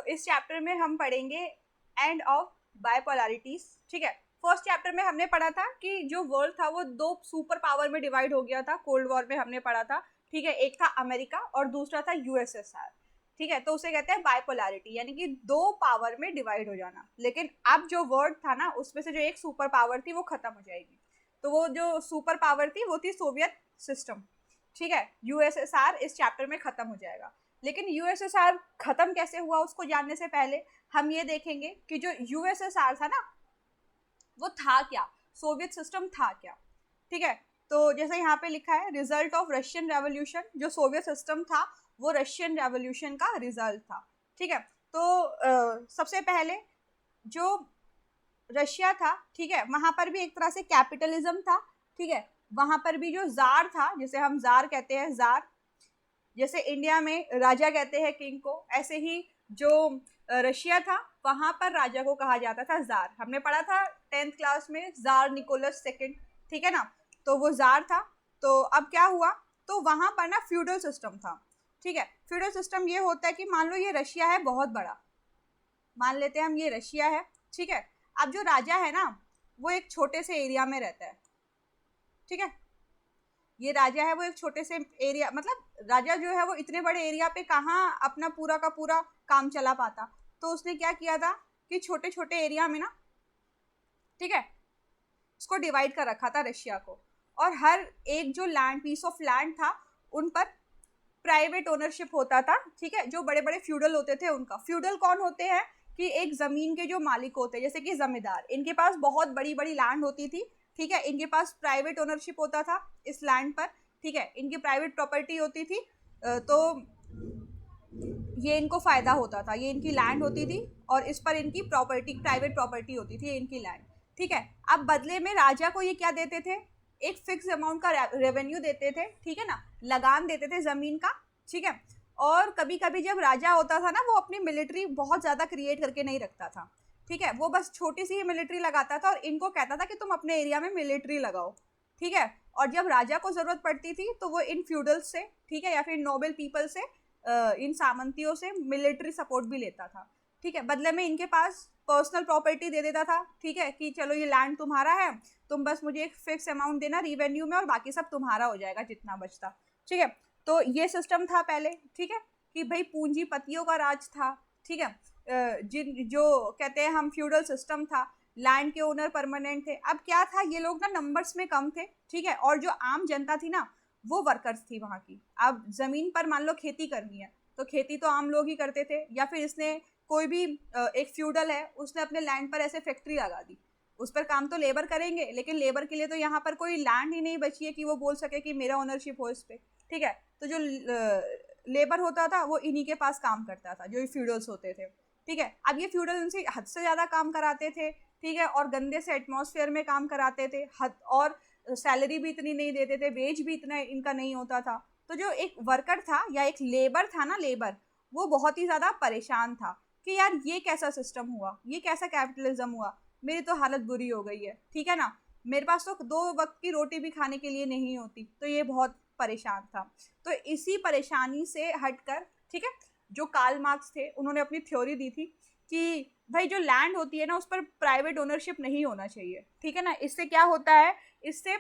इस चैप्टर में हम पढ़ेंगे एंड ऑफ बाइपोलैरिटीज। ठीक है, फर्स्ट चैप्टर में हमने पढ़ा था कि जो वर्ल्ड था वो दो सुपर पावर में डिवाइड हो गया था, कोल्ड वॉर में हमने पढ़ा था। ठीक है, एक था अमेरिका और दूसरा था यूएसएसआर। ठीक है, तो उसे कहते हैं बाइपोलैरिटी, यानी कि दो पावर में डिवाइड हो जाना। लेकिन अब जो वर्ल्ड था ना, उसमें से जो एक सुपर पावर थी वो खत्म हो जाएगी। तो वो जो सुपर पावर थी वो थी सोवियत सिस्टम। ठीक है, यूएसएसआर इस चैप्टर में खत्म हो जाएगा। लेकिन यूएसएसआर खत्म कैसे हुआ उसको जानने से पहले हम ये देखेंगे कि जो यूएसएसआर था ना वो था क्या, सोवियत सिस्टम था क्या। ठीक है, तो जैसे यहाँ पे लिखा है रिजल्ट ऑफ रशियन रेवोल्यूशन, जो सोवियत सिस्टम था वो रशियन रेवोल्यूशन का रिजल्ट था। ठीक है, तो सबसे पहले जो रशिया था, ठीक है, वहां पर भी एक तरह से कैपिटलिज्म था। ठीक है, वहां पर भी जो जार था, जिसे हम जार कहते हैं, जार, जैसे इंडिया में राजा कहते हैं किंग को, ऐसे ही जो रशिया था वहां पर राजा को कहा जाता था जार। हमने पढ़ा था 10th क्लास में जार निकोलस सेकंड। ठीक है ना, तो वो जार था। तो अब क्या हुआ, तो वहां पर ना फ्यूडल सिस्टम था। ठीक है, फ्यूडल सिस्टम ये होता है कि मान लो ये रशिया है बहुत बड़ा, मान लेते हैं हम ये रशिया है। ठीक है, अब जो राजा है ना वो एक छोटे से एरिया में रहता है। ठीक है, ये राजा है वो एक छोटे से एरिया, मतलब राजा जो है वो इतने बड़े एरिया पे कहाँ अपना पूरा का पूरा काम चला पाता। तो उसने क्या किया था कि छोटे छोटे एरिया में ना, ठीक है, इसको डिवाइड कर रखा था रशिया को। और हर एक जो लैंड, पीस ऑफ लैंड था, उन पर प्राइवेट ओनरशिप होता था। ठीक है, जो बड़े बड़े फ्यूडल होते थे उनका, फ्यूडल कौन होते हैं कि एक जमीन के जो मालिक होते हैं, जैसे कि जमींदार, इनके पास बहुत बड़ी बड़ी लैंड होती थी। ठीक है, इनके पास प्राइवेट ओनरशिप होता था इस लैंड पर। ठीक है, इनकी प्राइवेट प्रॉपर्टी होती थी। तो ये इनको फायदा होता था, ये इनकी लैंड होती थी और इस पर इनकी प्रॉपर्टी, प्राइवेट प्रॉपर्टी होती थी, इनकी लैंड। ठीक है, अब बदले में राजा को ये क्या देते थे, एक फिक्स अमाउंट का रेवेन्यू देते थे। ठीक है ना, लगान देते थे जमीन का। ठीक है, और कभी कभी जब राजा होता था ना, वो अपनी मिलिट्री बहुत ज़्यादा क्रिएट करके नहीं रखता था। ठीक है, वो बस छोटी सी ही मिलिट्री लगाता था और इनको कहता था कि तुम अपने एरिया में मिलिट्री लगाओ। ठीक है, और जब राजा को ज़रूरत पड़ती थी तो वो इन फ्यूडल्स से, ठीक है, या फिर नोबल पीपल से, इन सामंतियों से मिलिट्री सपोर्ट भी लेता था। ठीक है, बदले में इनके पास पर्सनल प्रॉपर्टी दे देता था। ठीक है, कि चलो ये लैंड तुम्हारा है, तुम बस मुझे एक फिक्स अमाउंट देना रिवेन्यू में और बाकी सब तुम्हारा हो जाएगा जितना बचता। ठीक है, तो ये सिस्टम था पहले। ठीक है, कि भाई पूंजीपतियों का राज था। ठीक है, जिन जो कहते हैं हम फ्यूडल सिस्टम था, लैंड के ओनर परमानेंट थे। अब क्या था, ये लोग ना नंबर्स में कम थे। ठीक है, और जो आम जनता थी ना वो वर्कर्स थी वहाँ की। अब जमीन पर मान लो खेती करनी है तो खेती तो आम लोग ही करते थे, या फिर इसने कोई भी एक फ्यूडल है उसने अपने लैंड पर ऐसे फैक्ट्री लगा दी, उस पर काम तो लेबर करेंगे, लेकिन लेबर के लिए तो यहाँ पर कोई लैंड ही नहीं बची है कि वो बोल सके कि मेरा ओनरशिप हो इस पर। ठीक है, तो जो लेबर होता था वो इन्हीं के पास काम करता था, जो फ्यूडल्स होते थे। ठीक है, अब ये फ्यूडल उनसे हद से ज़्यादा काम कराते थे। ठीक है, और गंदे से एटमॉस्फेयर में काम कराते थे, हद, और सैलरी भी इतनी नहीं देते थे, वेज भी इतना इनका नहीं होता था। तो जो एक वर्कर था या एक लेबर था ना, लेबर, वो बहुत ही ज़्यादा परेशान था कि यार ये कैसा सिस्टम हुआ, ये कैसा कैपिटलिज्म हुआ, मेरी तो हालत बुरी हो गई है। ठीक है ना, मेरे पास तो 2 वक्त की रोटी भी खाने के लिए नहीं होती। तो ये बहुत परेशान था। तो इसी परेशानी से हटकर, ठीक है, जो कार्ल मार्क्स थे उन्होंने अपनी थ्योरी दी थी कि भाई जो लैंड होती है ना उस पर प्राइवेट ओनरशिप नहीं होना चाहिए। ठीक है ना, इससे क्या होता है, इससे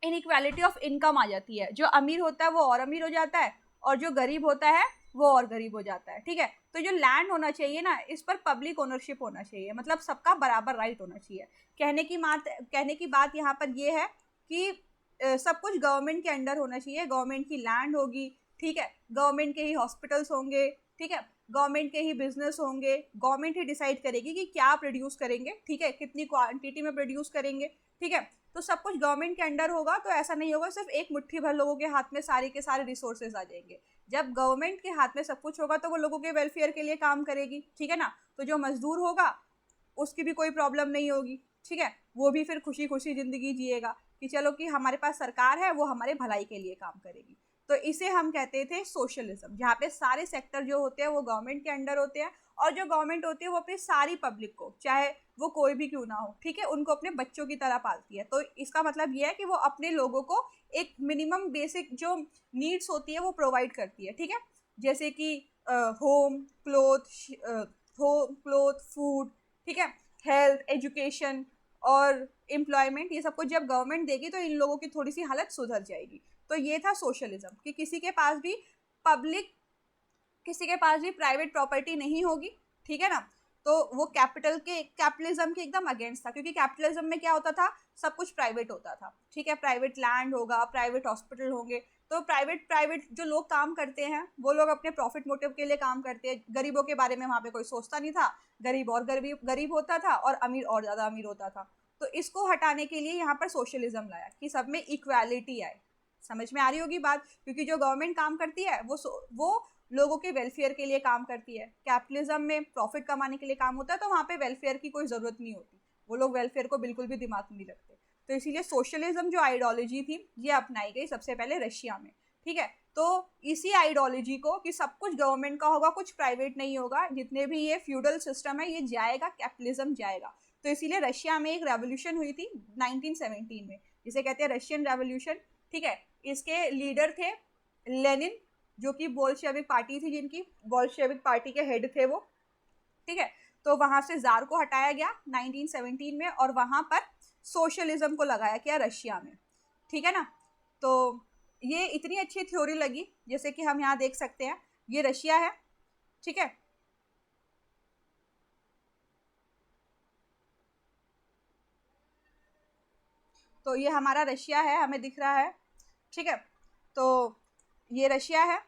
इनइक्वालिटी ऑफ इनकम आ जाती है। जो अमीर होता है वो और अमीर हो जाता है और जो गरीब होता है वो और गरीब हो जाता है। ठीक है, तो जो लैंड होना चाहिए ना, इस पर पब्लिक ओनरशिप होना चाहिए, मतलब सबका बराबर राइट होना चाहिए। कहने की बात यहाँ पर ये है कि सब कुछ गवर्नमेंट के अंडर होना चाहिए, गवर्नमेंट की लैंड होगी। ठीक है, गवर्नमेंट के ही हॉस्पिटल्स होंगे। ठीक है, गवर्नमेंट के ही बिजनेस होंगे, गवर्नमेंट ही डिसाइड करेगी कि क्या प्रोड्यूस करेंगे। ठीक है, कितनी क्वांटिटी में प्रोड्यूस करेंगे। ठीक है, तो सब कुछ गवर्नमेंट के अंडर होगा। तो ऐसा नहीं होगा सिर्फ एक मुट्ठी भर लोगों के हाथ में सारे के सारे रिसोर्सेज आ जाएंगे। जब गवर्नमेंट के हाथ में सब कुछ होगा तो वो लोगों के वेलफेयर के लिए काम करेगी। ठीक है ना, तो जो मजदूर होगा उसकी भी कोई प्रॉब्लम नहीं होगी। ठीक है, वो भी फिर खुशी खुशी ज़िंदगी जिएगा कि चलो कि हमारे पास सरकार है, वो हमारे भलाई के लिए काम करेगी। तो इसे हम कहते थे सोशलिज्म, जहाँ पे सारे सेक्टर जो होते हैं वो गवर्नमेंट के अंडर होते हैं और जो गवर्नमेंट होती है वो अपनी सारी पब्लिक को, चाहे वो कोई भी क्यों ना हो, ठीक है, उनको अपने बच्चों की तरह पालती है। तो इसका मतलब ये है कि वो अपने लोगों को एक मिनिमम बेसिक जो नीड्स होती है वो प्रोवाइड करती है। ठीक है, जैसे कि होम क्लोथ फूड, ठीक है, हेल्थ, एजुकेशन और एम्प्लॉयमेंट, ये सब कुछ जब गवर्नमेंट देगी तो इन लोगों की थोड़ी सी हालत सुधर जाएगी। तो ये था सोशलिज्म, कि पब्लिक किसी के पास भी प्राइवेट प्रॉपर्टी नहीं होगी, ठीक है ना। तो वो कैपिटलिज्म के एकदम अगेंस्ट था, क्योंकि कैपिटलिज्म में क्या होता था, सब कुछ प्राइवेट होता था, ठीक है, प्राइवेट लैंड होगा, प्राइवेट हॉस्पिटल होंगे, तो प्राइवेट जो लोग काम करते हैं वो लोग अपने प्रॉफिट मोटिव के लिए काम करते हैं, गरीबों के बारे में वहाँ पे कोई सोचता नहीं था, गरीब और गरीब होता था और अमीर और ज़्यादा अमीर होता था। तो इसको हटाने के लिए यहाँ पर सोशलिज्म लाया कि सब में इक्वालिटी आए। समझ में आ रही होगी बात, क्योंकि जो गवर्नमेंट काम करती है वो लोगों के वेलफेयर के लिए काम करती है। कैपिटलिज्म में प्रॉफिट कमाने के लिए काम होता है, तो वहाँ पे वेलफेयर की कोई ज़रूरत नहीं होती, वो लोग वेलफेयर को बिल्कुल भी दिमाग में नहीं रखते। तो इसीलिए सोशलिज्म जो आइडियोलॉजी थी ये अपनाई गई सबसे पहले रशिया में, ठीक है। तो इसी आइडियोलॉजी को कि सब कुछ गवर्नमेंट का होगा, कुछ प्राइवेट नहीं होगा, जितने भी ये फ्यूडल सिस्टम है ये जाएगा, कैपिटलिज्म जाएगा। तो इसीलिए रशिया में एक रेवोल्यूशन हुई थी 1917 में, जिसे कहते हैं रशियन रेवोल्यूशन, ठीक है। इसके लीडर थे लेनिन, जो कि बोल्शेविक पार्टी थी, जिनकी बोल्शेविक पार्टी के हेड थे वो, ठीक है। तो वहां से जार को हटाया गया 1917 में और वहां पर सोशलिज्म को लगाया गया रशिया में, ठीक है ना। तो ये इतनी अच्छी थ्योरी लगी, जैसे कि हम यहाँ देख सकते हैं, ये रशिया है, ठीक है। तो ये हमारा रशिया है, हमें दिख रहा है, ठीक है। तो ये रशिया है,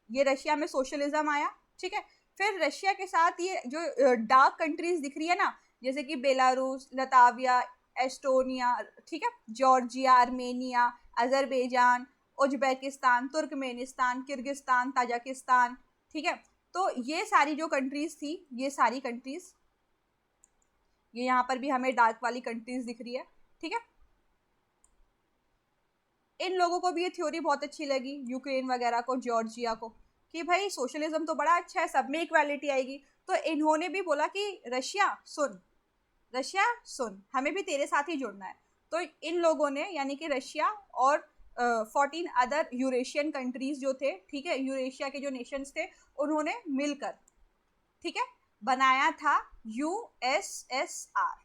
ये रशिया में सोशलिज्म आया, ठीक है। फिर रशिया के साथ ये जो डार्क कंट्रीज दिख रही है ना, जैसे कि बेलारूस, लताविया, एस्टोनिया, ठीक है, Georgia, Armenia, Azerbaijan, Uzbekistan, Turkmenistan, Kyrgyzstan, Tajikistan, ठीक है। तो ये सारी जो कंट्रीज थी, ये सारी कंट्रीज, ये यहाँ पर भी हमें डार्क वाली कंट्रीज दिख रही है, ठीक है। इन लोगों को भी ये थ्योरी बहुत अच्छी लगी, यूक्रेन वगैरह को, जॉर्जिया को, कि भाई सोशलिज्म तो बड़ा अच्छा है, सब में इक्वालिटी आएगी। तो इन्होंने भी बोला कि रशिया सुन, हमें भी तेरे साथ ही जुड़ना है। तो इन लोगों ने, यानी कि रशिया और 14 अदर यूरेशियन कंट्रीज जो थे, ठीक है, यूरेशिया के जो नेशंस थे, उन्होंने मिलकर, ठीक है, बनाया था यूएसएसआर,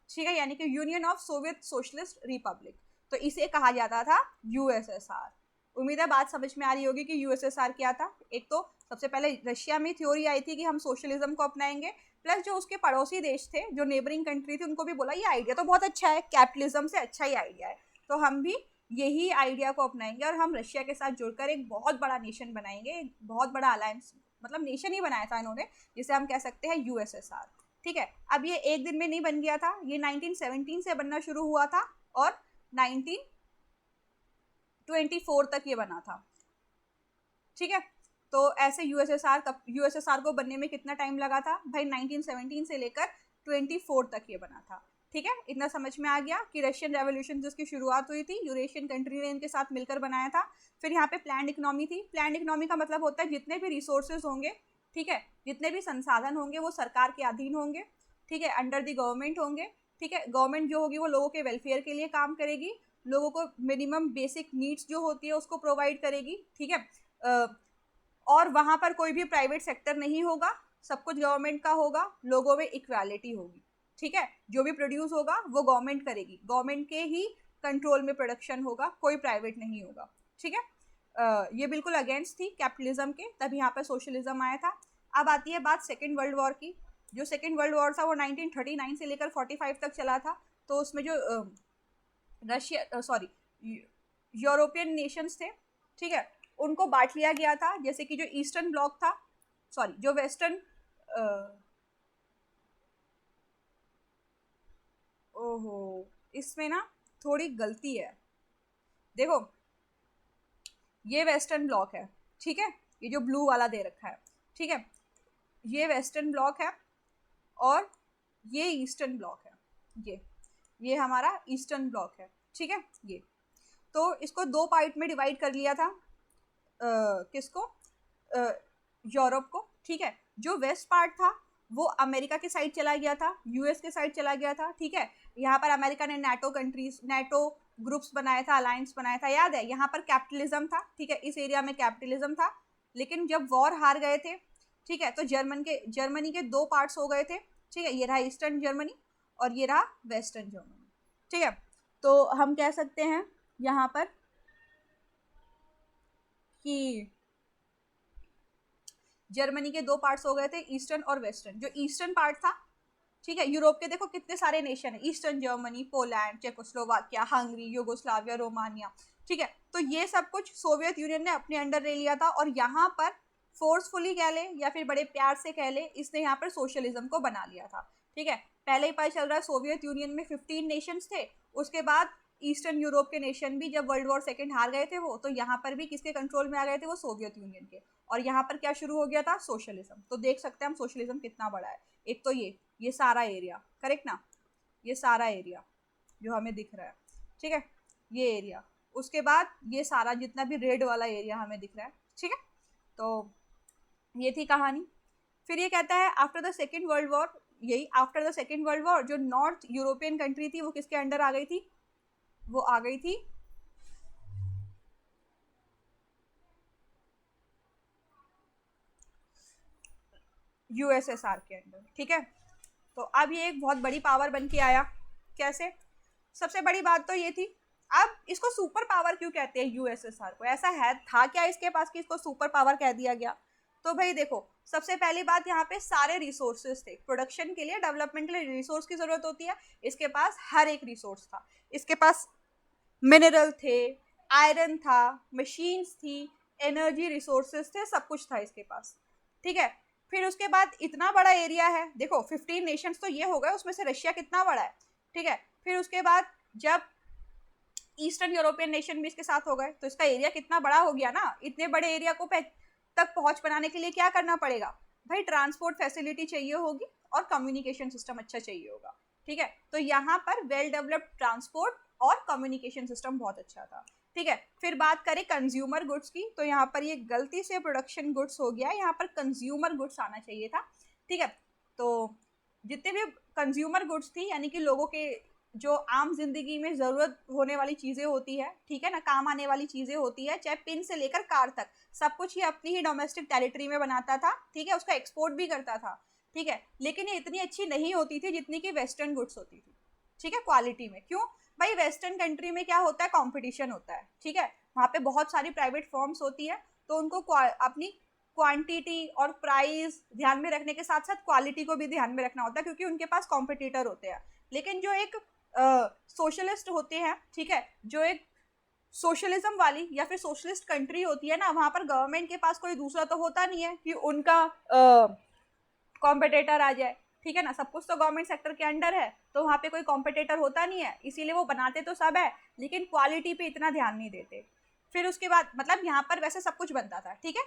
ठीक है, यानी कि union of Soviet socialist Republic. तो इसे कहा जाता था यूएसएसआर। उम्मीद है बात समझ में आ रही होगी कि यूएसएसआर क्या था। एक तो सबसे पहले रशिया में थ्योरी आई थी कि हम सोशलिज्म को अपनाएंगे, प्लस जो उसके पड़ोसी देश थे, जो नेबरिंग कंट्री थी, उनको भी बोला ये आइडिया तो बहुत अच्छा है, कैपिटलिज्म से अच्छा ही आइडिया है, तो हम भी यही आइडिया को अपनाएंगे और हम रशिया के साथ जुड़कर एक बहुत बड़ा नेशन बनाएंगे, एक बहुत बड़ा अलायंस, मतलब नेशन ही बनाया था इन्होंने, जिसे हम कह सकते हैं यूएसएसआर, ठीक है। अब ये एक दिन में नहीं बन गया था, ये 1917 से बनना शुरू हुआ था और 1924 तक ये बना था, ठीक है। तो ऐसे यूएसएसआर को बनने में कितना टाइम लगा था भाई, 1917 से लेकर 24 तक ये बना था, ठीक है। इतना समझ में आ गया कि रशियन रेवोल्यूशन जिसकी शुरुआत हुई थी, यूरेशियन कंट्री ने इनके साथ मिलकर बनाया था। फिर यहाँ पे प्लान्ड इकोनॉमी थी। प्लान्ड इकोनॉमी का मतलब होता है जितने भी रिसोर्सेज होंगे, ठीक है, जितने भी संसाधन होंगे वो सरकार के अधीन होंगे, ठीक है, अंडर द गवर्नमेंट होंगे, ठीक है। गवर्नमेंट जो होगी वो लोगों के वेलफेयर के लिए काम करेगी, लोगों को मिनिमम बेसिक नीड्स जो होती है उसको प्रोवाइड करेगी, ठीक है। और वहाँ पर कोई भी प्राइवेट सेक्टर नहीं होगा, सब कुछ गवर्नमेंट का होगा, लोगों में इक्वालिटी होगी, ठीक है। जो भी प्रोड्यूस होगा वो गवर्नमेंट करेगी, गवर्नमेंट के ही कंट्रोल में प्रोडक्शन होगा, कोई प्राइवेट नहीं होगा, ठीक है। ये बिल्कुल अगेंस्ट थी कैपिटलिज्म के, तभी यहाँ पर सोशलिज्म आया था। अब आती है बात सेकेंड वर्ल्ड वॉर की। जो सेकेंड वर्ल्ड वॉर था वो 1939 से लेकर 45 तक चला था। तो उसमें जो यूरोपियन नेशंस थे, ठीक है, उनको बांट लिया गया था। जैसे कि जो ईस्टर्न ब्लॉक था, जो वेस्टर्न, ओहो, इसमें ना थोड़ी गलती है। देखो, ये वेस्टर्न ब्लॉक है, ठीक है, ये जो ब्लू वाला दे रखा है, ठीक है, ये वेस्टर्न ब्लॉक है और ये ईस्टर्न ब्लॉक है, ये हमारा ईस्टर्न ब्लॉक है, ठीक है। ये तो इसको दो पार्ट में डिवाइड कर लिया था, किसको, यूरोप को, ठीक है। जो वेस्ट पार्ट था वो अमेरिका के साइड चला गया था, यूएस के साइड चला गया था, ठीक है। यहाँ पर अमेरिका ने नेटो ग्रुप्स बनाया था, अलायंस बनाया था, याद है। यहाँ पर कैपिटलिज्म था, ठीक है, इस एरिया में कैपिटलिज्म था। लेकिन जब वॉर हार गए थे ठीक है। तो जर्मनी के दो पार्ट्स हो गए थे, ठीक है। ये रहा ईस्टर्न जर्मनी और ये रहा वेस्टर्न जर्मनी, ठीक है। तो हम कह सकते हैं यहाँ पर कि जर्मनी के दो पार्ट्स हो गए थे, ईस्टर्न और वेस्टर्न। जो ईस्टर्न पार्ट था, ठीक है, यूरोप के देखो कितने सारे नेशन है, eastern Germany, Poland, Czechoslovakia, Hungary, Yugoslavia, Romania, ठीक है। तो ये सब कुछ सोवियत यूनियन ने अपने अंडर ले लिया था और यहाँ पर फोर्सफुली कह ले या फिर बड़े प्यार से कह ले, इसने यहाँ पर सोशलिज्म को बना लिया था, ठीक है। पहले ही पता चल रहा है सोवियत यूनियन में 15 नेशंस थे, उसके बाद ईस्टर्न यूरोप के नेशन भी जब वर्ल्ड वॉर सेकेंड हार गए थे वो, तो यहाँ पर भी किसके कंट्रोल में आ गए थे, वो सोवियत यूनियन के। और यहाँ पर क्या शुरू हो गया था, सोशलिज्म। तो देख सकते हैं हम सोशलिज्म कितना बड़ा है। एक तो ये सारा एरिया, करेक्ट ना, ये सारा एरिया जो हमें दिख रहा है, ठीक है, ये एरिया, उसके बाद ये सारा जितना भी रेड वाला एरिया हमें दिख रहा है, ठीक है। तो ये थी कहानी। फिर ये कहता है after the second world war, यही after the second world war जो नॉर्थ यूरोपियन कंट्री थी वो किसके अंडर आ गई थी, वो आ गई थी यूएसएसआर के अंडर, ठीक है। तो अब ये एक बहुत बड़ी पावर बन के आया। कैसे, सबसे बड़ी बात तो ये थी, अब इसको सुपर पावर क्यों कहते हैं यूएसएसआर को, ऐसा है था क्या इसके पास कि इसको सुपर पावर कह दिया गया। तो भाई देखो, सबसे पहली बात, यहाँ पे सारे रिसोर्सेज थे, प्रोडक्शन के लिए, डेवलपमेंट के लिए रिसोर्स की जरूरत होती है, इसके पास हर एक रिसोर्स था। इसके पास मिनरल थे, आयरन था, मशीन्स थी, एनर्जी रिसोर्सेज थे, सब कुछ था इसके पास, ठीक है। फिर उसके बाद इतना बड़ा एरिया है, देखो 15 नेशंस तो ये हो गए, उसमें से रशिया कितना बड़ा है, ठीक है। फिर उसके बाद जब ईस्टर्न यूरोपियन नेशन भी इसके साथ हो गए, तो इसका एरिया कितना बड़ा हो गया ना। इतने बड़े एरिया को तक पहुंच बनाने के लिए क्या करना पड़ेगा भाई, ट्रांसपोर्ट फैसिलिटी चाहिए होगी और कम्युनिकेशन सिस्टम अच्छा चाहिए होगा, ठीक है। तो यहाँ पर वेल डेवलप्ड ट्रांसपोर्ट और कम्युनिकेशन सिस्टम बहुत अच्छा था, ठीक है। फिर बात करें कंज्यूमर गुड्स की, तो यहाँ पर ये गलती से प्रोडक्शन गुड्स हो गया, यहाँ पर कंज्यूमर गुड्स आना चाहिए था, ठीक है। तो जितने भी कंज्यूमर गुड्स थी, यानी कि लोगों के जो आम जिंदगी में जरूरत होने वाली चीजें होती है, ठीक है ना, काम आने वाली चीजें होती है, चाहे पिन से लेकर कार तक, सब कुछ ये अपनी ही डोमेस्टिक टेरिटरी में बनाता था, ठीक है, उसका एक्सपोर्ट भी करता था, ठीक है। लेकिन ये इतनी अच्छी नहीं होती थी जितनी कि वेस्टर्न गुड्स होती थी, ठीक है, क्वालिटी में। क्यों भाई, वेस्टर्न कंट्री में क्या होता है, कॉम्पिटिशन होता है, ठीक है। वहाँ पे बहुत सारी प्राइवेट फर्म्स होती है, तो उनको अपनी क्वांटिटी और प्राइस ध्यान में रखने के साथ साथ क्वालिटी को भी ध्यान में रखना होता है, क्योंकि उनके पास कॉम्पिटिटर होते हैं। लेकिन जो एक सोशलिस्ट होते हैं, ठीक है, जो एक सोशलिज्म वाली या फिर सोशलिस्ट कंट्री होती है ना, वहाँ पर गवर्नमेंट के पास कोई दूसरा तो होता नहीं है कि उनका कॉम्पिटिटर आ जाए, ठीक है ना। सब कुछ तो गवर्नमेंट सेक्टर के अंडर है, तो वहाँ पे कोई कॉम्पिटिटर होता नहीं है, इसीलिए वो बनाते तो सब है, लेकिन क्वालिटी पे इतना ध्यान नहीं देते। फिर उसके बाद मतलब यहाँ पर वैसे सब कुछ बनता था, ठीक है,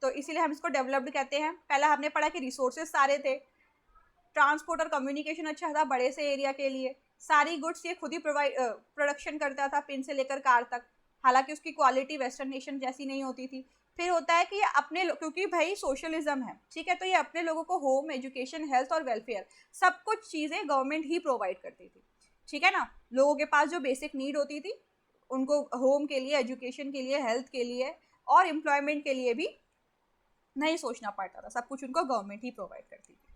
तो इसीलिए हम इसको डेवलप्ड कहते हैं। पहला हमने पढ़ा कि रिसोर्सेज सारे थे, ट्रांसपोर्ट और कम्युनिकेशन अच्छा था बड़े से एरिया के लिए, सारी गुड्स ये खुद ही प्रोडक्शन करता था, पिन से लेकर कार तक, हालांकि उसकी क्वालिटी वेस्टर्न नेशन जैसी नहीं होती थी। फिर होता है कि ये अपने क्योंकि भाई सोशलिज्म है, ठीक है, तो ये अपने लोगों को होम, एजुकेशन, हेल्थ और वेलफेयर सब कुछ चीज़ें गवर्नमेंट ही प्रोवाइड करती थी, ठीक है ना। लोगों के पास जो बेसिक नीड होती थी, उनको होम के लिए, एजुकेशन के लिए, हेल्थ के लिए और एम्प्लॉयमेंट के लिए भी नहीं सोचना पड़ता था, सब कुछ उनको गवर्नमेंट ही प्रोवाइड करती थी,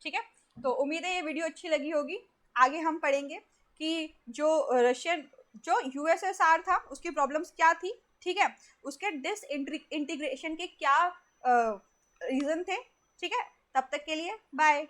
ठीक है। तो उम्मीद है ये वीडियो अच्छी लगी होगी। आगे हम पढ़ेंगे कि जो यूएसएसआर था उसकी प्रॉब्लम्स क्या थी, ठीक है, उसके इंटीग्रेशन के क्या रीज़न थे, ठीक है। तब तक के लिए बाय।